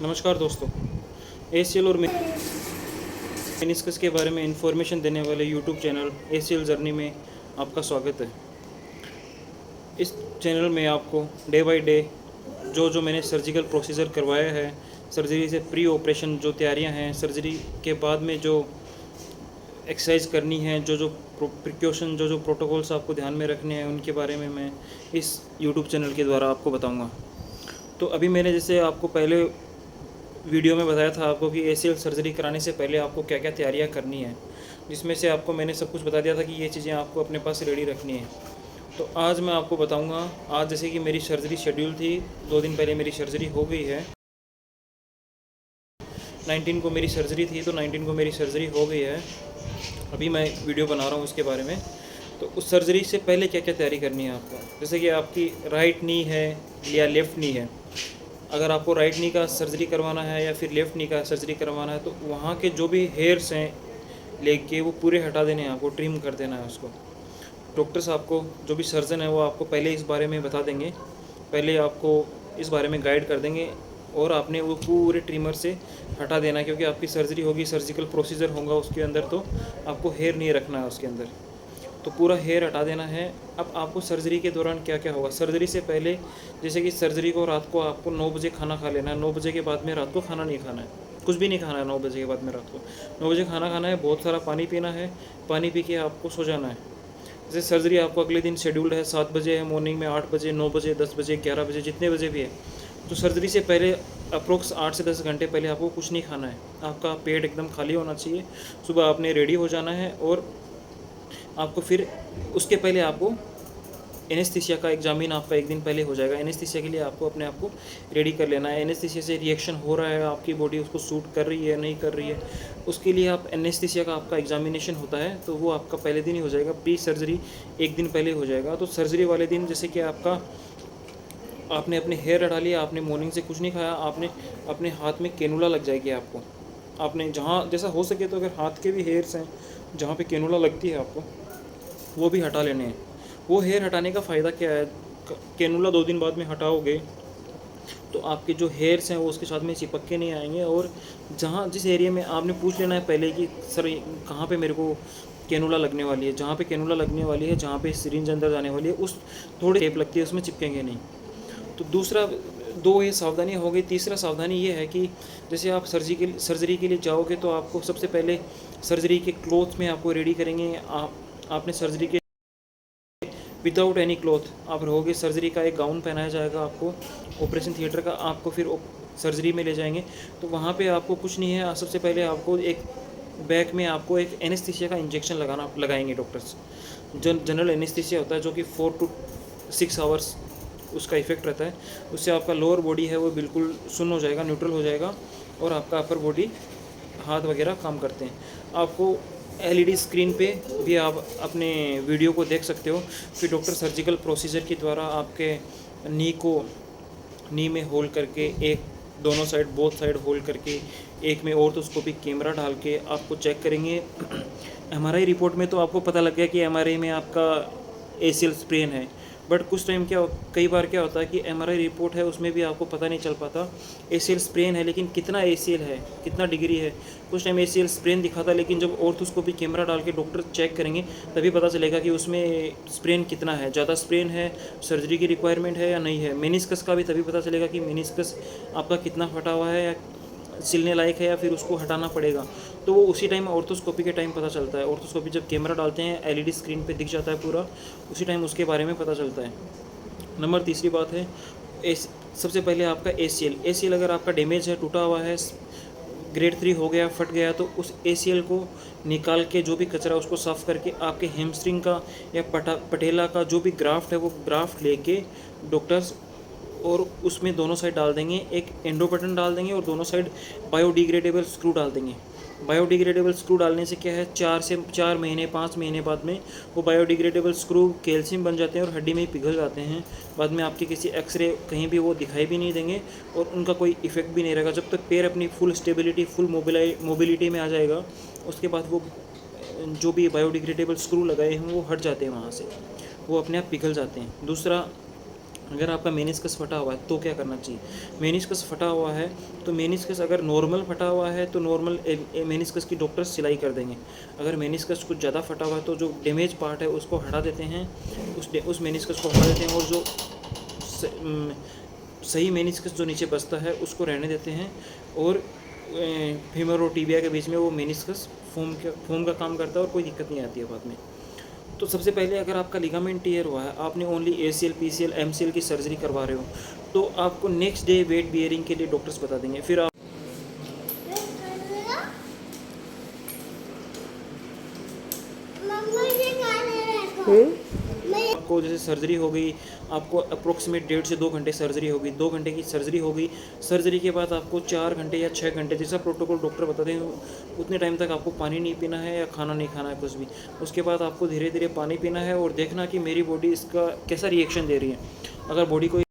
नमस्कार दोस्तों। एसीएल और मेनिस्कस के बारे में इंफॉर्मेशन देने वाले यूट्यूब चैनल एसीएल जर्नी में आपका स्वागत है। इस चैनल में आपको डे बाय डे जो मैंने सर्जिकल प्रोसीजर करवाया है, सर्जरी से प्री ऑपरेशन जो तैयारियां हैं, सर्जरी के बाद में जो एक्सरसाइज करनी है, जो प्रिकॉशन जो प्रोटोकॉल्स आपको ध्यान में रखने हैं, उनके बारे में मैं इस यूट्यूब चैनल के द्वारा आपको बताऊँगा। तो अभी मैंने जैसे आपको पहले वीडियो में बताया था आपको कि एसीएल सर्जरी कराने से पहले आपको क्या क्या तैयारियां करनी है, जिसमें से आपको मैंने सब कुछ बता दिया था कि ये चीज़ें आपको अपने पास रेडी रखनी है। तो आज मैं आपको बताऊंगा। आज जैसे कि मेरी सर्जरी शेड्यूल थी, 2 दिन पहले मेरी सर्जरी हो गई है। 19 को मेरी सर्जरी थी, तो 19 को मेरी सर्जरी हो गई है। अभी मैं वीडियो बना रहा हूँ उसके बारे में। तो उस सर्जरी से पहले क्या क्या तैयारी करनी है आपको, जैसे कि आपकी राइट नी है या लेफ़्ट नी है। अगर आपको राइट नी का सर्जरी करवाना है या फिर लेफ़्ट नी का सर्जरी करवाना है, तो वहाँ के जो भी हेयर्स हैं लेग के, वो पूरे हटा देने हैं, आपको ट्रिम कर देना है उसको। डॉक्टर्स आपको, जो भी सर्जन है, वो आपको पहले इस बारे में बता देंगे, पहले आपको इस बारे में गाइड कर देंगे और आपने वो पूरे ट्रिमर से हटा देना है, क्योंकि आपकी सर्जरी होगी, सर्जिकल प्रोसीजर होगा उसके अंदर, तो आपको हेयर नहीं रखना है उसके अंदर, तो पूरा हेयर हटा देना है। अब आपको सर्जरी के दौरान क्या क्या होगा, सर्जरी से पहले जैसे कि सर्जरी को रात को आपको 9 बजे खाना खा लेना है। 9 बजे के बाद में रात को खाना नहीं खाना है, कुछ भी नहीं खाना है 9 बजे के बाद में रात को। 9 बजे खाना खाना है, बहुत सारा पानी पीना है, पानी पी के आपको सो जाना है। जैसे सर्जरी आपको अगले दिन शेड्यूल्ड है, 7 बजे है मॉर्निंग में, 8 बजे, 9 बजे, 10 बजे, 11 बजे, जितने बजे भी है। तो सर्जरी से पहले अप्रोक्स 8 से 10 घंटे पहले आपको कुछ नहीं खाना है। आपका पेट एकदम खाली होना चाहिए। सुबह आपने रेडी हो जाना है और आपको फिर उसके पहले आपको एनेस्थीसिया का एग्जामिन आपका एक दिन पहले हो जाएगा। एनेस्थीसिया के लिए आपको अपने आप को रेडी कर लेना है। एनेस्थीसिया से रिएक्शन हो रहा है, आपकी बॉडी उसको सूट कर रही है नहीं कर रही है, उसके लिए आप एनेस्थीसिया का आपका एग्जामिनेशन होता है, तो वो आपका पहले दिन ही हो जाएगा। प्री सर्जरी एक दिन पहले हो जाएगा। तो सर्जरी वाले दिन जैसे कि आपने अपने हेयर हटा लिया, आपने मॉर्निंग से कुछ नहीं खाया, आपने अपने हाथ में कैनुला लग जाएगी आपको। आपने जहाँ जैसा हो सके तो अगर हाथ के भी हेयर्स हैं जहाँ पे कैनुला लगती है आपको, वो भी हटा लेने हैं। वो हेयर हटाने का फ़ायदा क्या है, कैनुला 2 दिन बाद में हटाओगे तो आपके जो हेयर्स हैं वो उसके साथ में चिपक के नहीं आएंगे। और जहाँ जिस एरिया में आपने पूछ लेना है पहले कि सर कहाँ पे मेरे को कैनुला लगने वाली है, जहाँ पे कैनुला लगने वाली है, जहाँ पे सिरिंज अंदर जाने वाली है, उस थोड़ी टेप लगती है, उसमें चिपकेंगे नहीं। तो दूसरा, 2 ये सावधानी हो गई। तीसरा सावधानी ये है कि जैसे आप सर्जरी के लिए जाओगे तो आपको सबसे पहले सर्जरी के क्लोथ में आपको रेडी करेंगे। आपने सर्जरी के विदाउट एनी क्लॉथ आप रहोगे। सर्जरी का एक गाउन पहनाया जाएगा आपको, ऑपरेशन थिएटर का। आपको फिर सर्जरी में ले जाएंगे तो वहाँ पे आपको कुछ नहीं है। सबसे पहले आपको एक बैक में आपको एक एनेस्थीसिया का इंजेक्शन लगाएंगे डॉक्टर्स। जनरल एनेस्थीसिया होता है जो कि 4 to 6 आवर्स उसका इफेक्ट रहता है। उससे आपका लोअर बॉडी है वो बिल्कुल सुन्न हो जाएगा, न्यूट्रल हो जाएगा, और आपका अपर बॉडी, हाथ वगैरह काम करते हैं। आपको एलईडी स्क्रीन पे भी आप अपने वीडियो को देख सकते हो। फिर डॉक्टर सर्जिकल प्रोसीजर के द्वारा आपके नी में होल करके, एक दोनों साइड, बोथ साइड होल करके, एक में ऑर्थोस्कोपिक कैमरा डाल के आपको चेक करेंगे। एमआरआई रिपोर्ट में तो आपको पता लग गया कि एमआरआई में आपका एसीएल स्प्रेन है, बट कुछ टाइम कई बार क्या होता है कि एमआरआई रिपोर्ट है उसमें भी आपको पता नहीं चल पाता एसीएल स्प्रेन है, लेकिन कितना एसीएल है, कितना डिग्री है। कुछ टाइम एसीएल स्प्रेन दिखाता है, लेकिन जब ऑर्थोस्कोपिक कैमरा डाल के डॉक्टर चेक करेंगे तभी पता चलेगा कि उसमें स्प्रेन कितना है, ज़्यादा स्प्रेन है, सर्जरी की रिक्वायरमेंट है या नहीं है। मेनिस्कस का भी तभी पता चलेगा कि मेनिस्कस आपका कितना फटा हुआ है, या सिलने लायक है, या फिर उसको हटाना पड़ेगा। तो वो उसी टाइम ऑर्थोस्कोपी के टाइम पता चलता है। ऑर्थोस्कोपी जब कैमरा डालते हैं, एलईडी स्क्रीन पे दिख जाता है पूरा, उसी टाइम उसके बारे में पता चलता है। नंबर तीसरी बात है, सबसे पहले आपका एसीएल अगर आपका डैमेज है, टूटा हुआ है, ग्रेड 3 हो गया, फट गया, तो उस एसीएल को निकाल के जो भी कचरा उसको साफ़ करके आपके हैमस्ट्रिंग का या पटेला का जो भी ग्राफ्ट है वो ग्राफ्ट लेके डॉक्टर्स और उसमें दोनों साइड डाल देंगे, एक एंडो बटन डाल देंगे और दोनों साइड बायोडिग्रेडेबल स्क्रू डाल देंगे। बायोडिग्रेडेबल स्क्रू डालने से क्या है, 4 महीने 5 महीने बाद में वो बायोडिग्रेडेबल स्क्रू कैल्शियम बन जाते हैं और हड्डी में ही पिघल जाते हैं। बाद में आपके किसी एक्सरे कहीं भी वो दिखाई भी नहीं देंगे और उनका कोई इफेक्ट भी नहीं रहेगा। जब तक पैर अपनी फुल स्टेबिलिटी, फुल मोबिलिटी में आ जाएगा, उसके बाद वो जो भी बायोडिग्रेडेबल स्क्रू लगाए हैं वो हट जाते हैं, वहाँ से वो अपने आप पिघल जाते हैं। दूसरा, अगर आपका मेनिस्कस फटा हुआ है तो क्या करना चाहिए। मेनिस्कस फटा हुआ है तो मेनिस्कस अगर नॉर्मल फटा हुआ है तो नॉर्मल मेनिस्कस की डॉक्टर सिलाई कर देंगे। अगर मेनिस्कस कुछ ज़्यादा फटा हुआ है तो जो डैमेज पार्ट है उसको हटा देते हैं, उस मेनिस्कस को हटा देते हैं, और जो सही मेनिस्कस जो नीचे बचता है उसको रहने देते हैं, और फीमर और टीबिया के बीच में वो मेनिस्कस फोम का काम करता है और कोई दिक्कत नहीं आती है बाद में। तो सबसे पहले अगर आपका लिगामेंट टीयर हुआ है, आपने ओनली ACL PCL MCL की सर्जरी करवा रहे हो, तो आपको नेक्स्ट डे वेट बियरिंग के लिए डॉक्टर्स बता देंगे। फिर आप आपको जैसे सर्जरी हो गई, आपको अप्रोक्सीमेट 1.5 से 2 घंटे सर्जरी होगी, 2 घंटे की सर्जरी होगी। सर्जरी के बाद आपको 4 घंटे या 6 घंटे जैसा प्रोटोकॉल डॉक्टर बताते हैं उतने टाइम तक आपको पानी नहीं पीना है या खाना नहीं खाना है कुछ भी। उसके बाद आपको धीरे धीरे पानी पीना है और देखना कि मेरी बॉडी इसका कैसा रिएक्शन दे रही है। अगर बॉडी कोई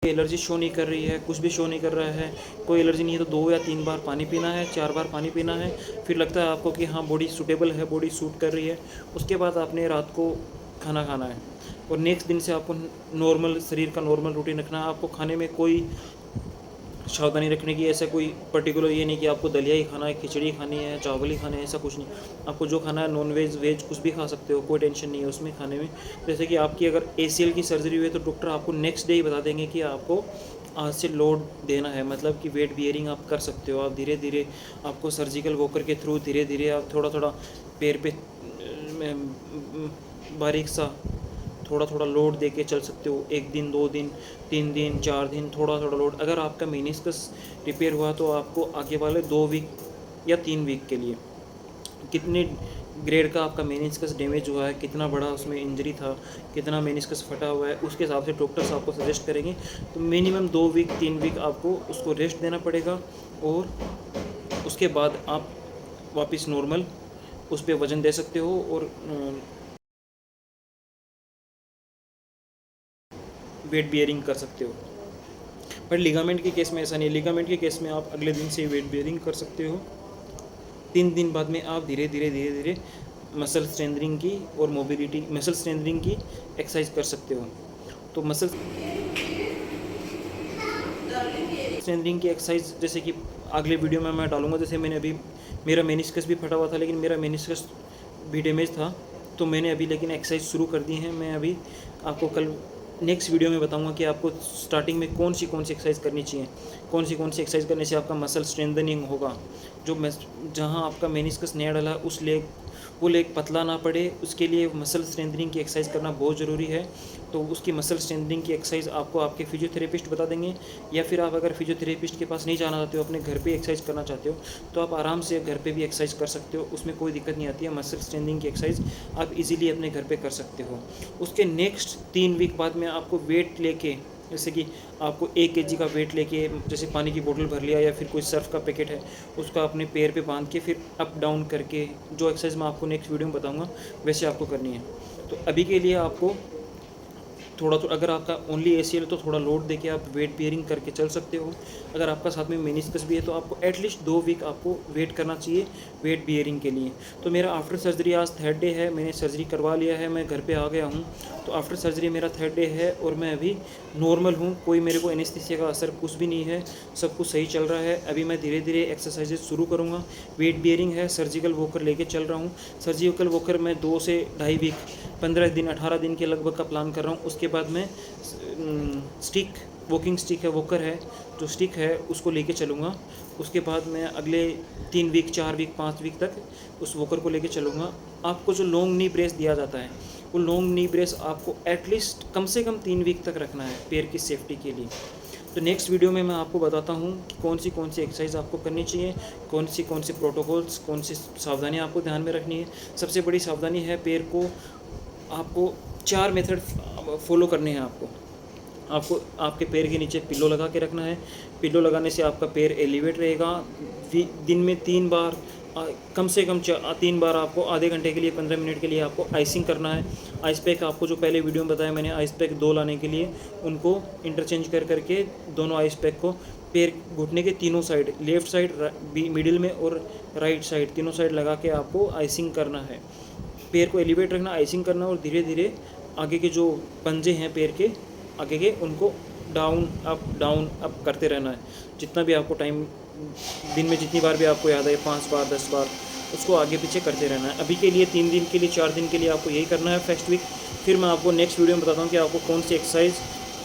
एलर्जी शो नहीं कर रही है, कुछ भी शो नहीं कर रहा है, कोई एलर्जी नहीं है, तो 2 या 3 बार पानी पीना है, 4 बार पानी पीना है। फिर लगता है आपको कि हाँ बॉडी सूटेबल है, बॉडी सूट कर रही है, उसके बाद आपने रात को खाना खाना है, और नेक्स्ट दिन से आपको नॉर्मल शरीर का नॉर्मल रूटीन रखना है। आपको खाने में कोई सावधानी रखने की ऐसा कोई पर्टिकुलर ये नहीं कि आपको दलिया ही खाना है, खिचड़ी खानी है, चावल ही खाने हैं, ऐसा कुछ नहीं। आपको जो खाना है नॉन वेज वेज कुछ भी खा सकते हो, कोई टेंशन नहीं है उसमें खाने में। जैसे कि आपकी अगर ACL की सर्जरी हुई है तो डॉक्टर आपको नेक्स्ट डे ही बता देंगे कि आपको आज से लोड देना है, मतलब कि वेट बियरिंग आप कर सकते हो। आप धीरे धीरे आपको सर्जिकल वॉकर के थ्रू धीरे धीरे आप थोड़ा थोड़ा पैर पे बारीक सा थोड़ा थोड़ा लोड दे के चल सकते हो। 1 दिन 2 दिन 3 दिन 4 दिन थोड़ा थोड़ा लोड। अगर आपका मेनिस्कस रिपेयर हुआ तो आपको आगे वाले 2 वीक या 3 वीक के लिए कितने ग्रेड का आपका मेनिस्कस डैमेज हुआ है, कितना बड़ा उसमें इंजरी था, कितना मेनिस्कस फटा हुआ है, उसके हिसाब से डॉक्टर्स आपको सजेस्ट करेंगे। तो मिनिमम 2 वीक 3 वीक आपको उसको रेस्ट देना पड़ेगा, और उसके बाद आप वापस नॉर्मल उस पर वज़न दे सकते हो और वेट बियरिंग कर सकते हो। पर लिगामेंट के केस में ऐसा नहीं है। लिगामेंट के केस में आप अगले दिन से वेट बियरिंग कर सकते हो। 3 दिन बाद में आप धीरे धीरे मसल स्ट्रेंथनिंग की और मोबिलिटी मसल स्ट्रेंथनिंग की एक्सरसाइज कर सकते हो। तो मसल स्ट्रेंथनिंग की एक्सरसाइज जैसे कि अगले वीडियो में मैं डालूंगा। जैसे मैंने अभी मेरा मेनिस्कस भी फटा हुआ था, लेकिन मेरा मेनिस्कस भी डैमेज था, तो मैंने अभी लेकिन एक्सरसाइज शुरू कर दी है। मैं अभी आपको कल नेक्स्ट वीडियो में बताऊंगा कि आपको स्टार्टिंग में कौन सी एक्सरसाइज करनी चाहिए, कौन सी एक्सरसाइज करने से आपका मसल स्ट्रेंथनिंग होगा। जहां आपका मेनिस्कस नया डाला उस वो लेग पतला ना पड़े, उसके लिए मसल स्ट्रेंथनिंग की एक्सरसाइज करना बहुत ज़रूरी है। तो उसकी मसल स्ट्रेंथनिंग की एक्सरसाइज आपको आपके फिजियोथेरेपिस्ट बता देंगे, या फिर आप अगर फिजियोथेरेपिस्ट के पास नहीं जाना चाहते हो, अपने घर पे एक्सरसाइज करना चाहते हो, तो आप आराम से घर पे भी एक्सरसाइज कर सकते हो, उसमें कोई दिक्कत नहीं आती है। मसल स्ट्रेंथनिंग की एक्सरसाइज आप इजीली अपने घर पे कर सकते हो। उसके नेक्स्ट 3 वीक बाद में आपको वेट लेके, जैसे कि आपको 1 kg का वेट लेके, जैसे पानी की बोतल भर लिया या फिर कोई सर्फ का पैकेट है उसका अपने पैर पे बांध के फिर अप डाउन करके, जो एक्सरसाइज मैं आपको नेक्स्ट वीडियो में बताऊंगा वैसे आपको करनी है। तो अभी के लिए आपको थोड़ा तो अगर आपका ओनली ACL तो थोड़ा लोड देके आप वेट बियरिंग करके चल सकते हो। अगर आपका साथ में मेनिस्कस भी है तो आपको एटलीस्ट 2 वीक आपको वेट करना चाहिए वेट बियरिंग के लिए। तो मेरा आफ्टर सर्जरी आज 3rd डे है, मैंने सर्जरी करवा लिया है, मैं घर पे आ गया हूँ। तो आफ्टर सर्जरी मेरा 3rd डे है और मैं अभी नॉर्मल हूँ, कोई मेरे को एनेस्थीसिया का असर कुछ भी नहीं है, सब कुछ सही चल रहा है। अभी मैं धीरे धीरे एक्सरसाइजेज शुरू करूँगा। वेट बियरिंग है, सर्जिकल वॉकर लेके चल रहा हूँ। सर्जिकल वॉकर मैं 2 से 2.5 वीक 15 दिन 18 दिन के लगभग का प्लान कर रहा हूँ। उसके बाद मैं स्टिक वॉकिंग स्टिक है, वॉकर है जो स्टिक है उसको लेके चलूँगा। उसके बाद मैं अगले 3 वीक 4 वीक 5 वीक तक उस वॉकर को लेके चलूँगा। आपको जो लॉन्ग नी ब्रेस दिया जाता है वो लॉन्ग नी ब्रेस आपको एटलीस्ट कम से कम 3 वीक तक रखना है पैर की सेफ्टी के लिए। तो नेक्स्ट वीडियो में मैं आपको बताता हूँ कि कौन सी एक्सरसाइज आपको करनी चाहिए, कौन सी प्रोटोकॉल्स, कौन सी सावधानियाँ आपको ध्यान में रखनी है। सबसे बड़ी सावधानी है पैर को आपको 4 मेथड फॉलो करने हैं। आपको आपके पैर के नीचे पिल्लो लगा के रखना है। पिल्लो लगाने से आपका पैर एलिवेट रहेगा। दिन में 3 बार कम से कम 3 बार आपको आधे घंटे के लिए 15 मिनट के लिए आपको आइसिंग करना है। आइस पैक आपको जो पहले वीडियो में बताया मैंने, आइस पैक 2 लाने के लिए उनको इंटरचेंज करके दोनों आइस पैक को पैर घुटने के तीनों साइड, लेफ़्ट साइड, मिडिल में और राइट साइड, तीनों साइड लगा के आपको आइसिंग करना है। पैर को एलिवेट रखना, आइसिंग करना और धीरे धीरे आगे के जो पंजे हैं पैर के आगे के, उनको डाउन अप करते रहना है। जितना भी आपको टाइम, दिन में जितनी बार भी आपको याद आए, 5 बार 10 बार, उसको आगे पीछे करते रहना है। अभी के लिए 3 दिन के लिए 4 दिन के लिए आपको यही करना है फर्स्ट वीक। फिर मैं आपको नेक्स्ट वीडियो में बताता हूँ कि आपको कौन सी एक्सरसाइज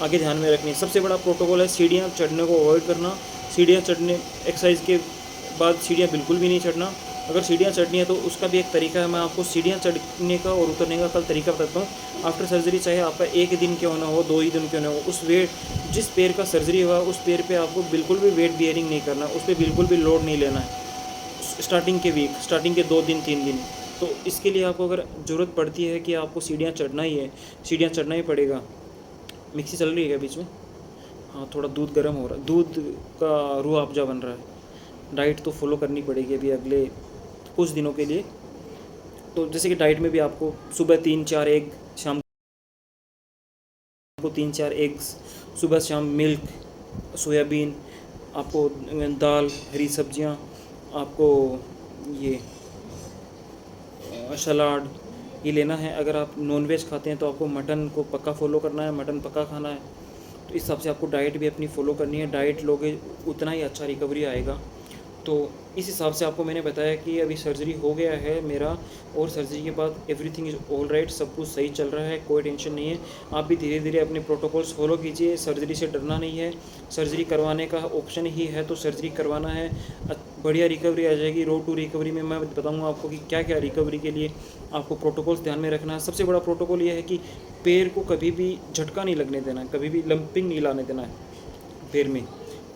आगे ध्यान में रखनी है। सबसे बड़ा प्रोटोकॉल है सीढ़ियाँ चढ़ने को अवॉइड करना। सीढ़ियाँ चढ़ने एक्सरसाइज के बाद सीढ़ियाँ बिल्कुल भी नहीं चढ़ना। अगर सीढ़ियाँ चढ़नी है तो उसका भी एक तरीका है। मैं आपको सीढ़ियाँ चढ़ने का और उतरने का कल तरीका बताता हूँ। आफ्टर सर्जरी चाहे आपका 1 दिन क्यों ना हो, 2 ही दिन क्यों ना हो, उस वेट, जिस पैर का सर्जरी हुआ उस पैर पे आपको बिल्कुल भी वेट बियरिंग नहीं करना, उस पर बिल्कुल भी लोड नहीं लेना है स्टार्टिंग के वीक, स्टार्टिंग के 2 दिन 3 दिन। तो इसके लिए आपको अगर ज़रूरत पड़ती है कि आपको सीढ़ियाँ चढ़ना ही है, सीढ़ियाँ चढ़ना ही पड़ेगा। मिक्सी चल रही है क्या बीच में? हाँ, थोड़ा दूध गर्म हो रहा है, दूध का रूह अफ़ज़ा बन रहा है। डाइट तो फॉलो करनी पड़ेगी अभी अगले कुछ दिनों के लिए। तो जैसे कि डाइट में भी आपको सुबह 3-4 एग, शाम को 3-4 एग्स, सुबह शाम मिल्क, सोयाबीन, आपको दाल, हरी सब्जियां, आपको ये सलाद, ये लेना है। अगर आप नॉनवेज खाते हैं तो आपको मटन को पक्का फॉलो करना है, मटन पक्का खाना है। तो इस हिसाब से आपको डाइट भी अपनी फॉलो करनी है। डाइट लोगे उतना ही अच्छा रिकवरी आएगा। तो इस हिसाब से आपको मैंने बताया कि अभी सर्जरी हो गया है मेरा, और सर्जरी के बाद एवरीथिंग इज़ ऑल राइट, सब कुछ सही चल रहा है, कोई टेंशन नहीं है। आप भी धीरे धीरे अपने प्रोटोकॉल्स फॉलो कीजिए। सर्जरी से डरना नहीं है, सर्जरी करवाने का ऑप्शन ही है तो सर्जरी करवाना है। बढ़िया रिकवरी आ जाएगी। रोड टू रिकवरी में मैं बताऊँगा आपको कि क्या क्या रिकवरी के लिए आपको प्रोटोकॉल्स ध्यान में रखना है। सबसे बड़ा प्रोटोकॉल ये है कि पैर को कभी भी झटका नहीं लगने देना है, कभी भी लंपिंग नहीं लाने देना है पैर में।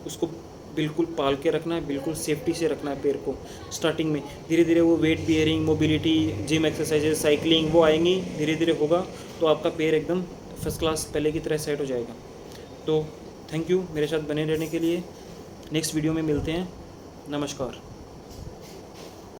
उसको बिल्कुल पाल के रखना है, बिल्कुल सेफ्टी से रखना है पैर को। स्टार्टिंग में धीरे धीरे वो weight bearing, mobility, gym exercises, cycling वो आएंगी, धीरे धीरे होगा तो आपका पैर एकदम फर्स्ट क्लास पहले की तरह सेट हो जाएगा। तो थैंक यू मेरे साथ बने रहने के लिए। नेक्स्ट वीडियो में मिलते हैं। नमस्कार।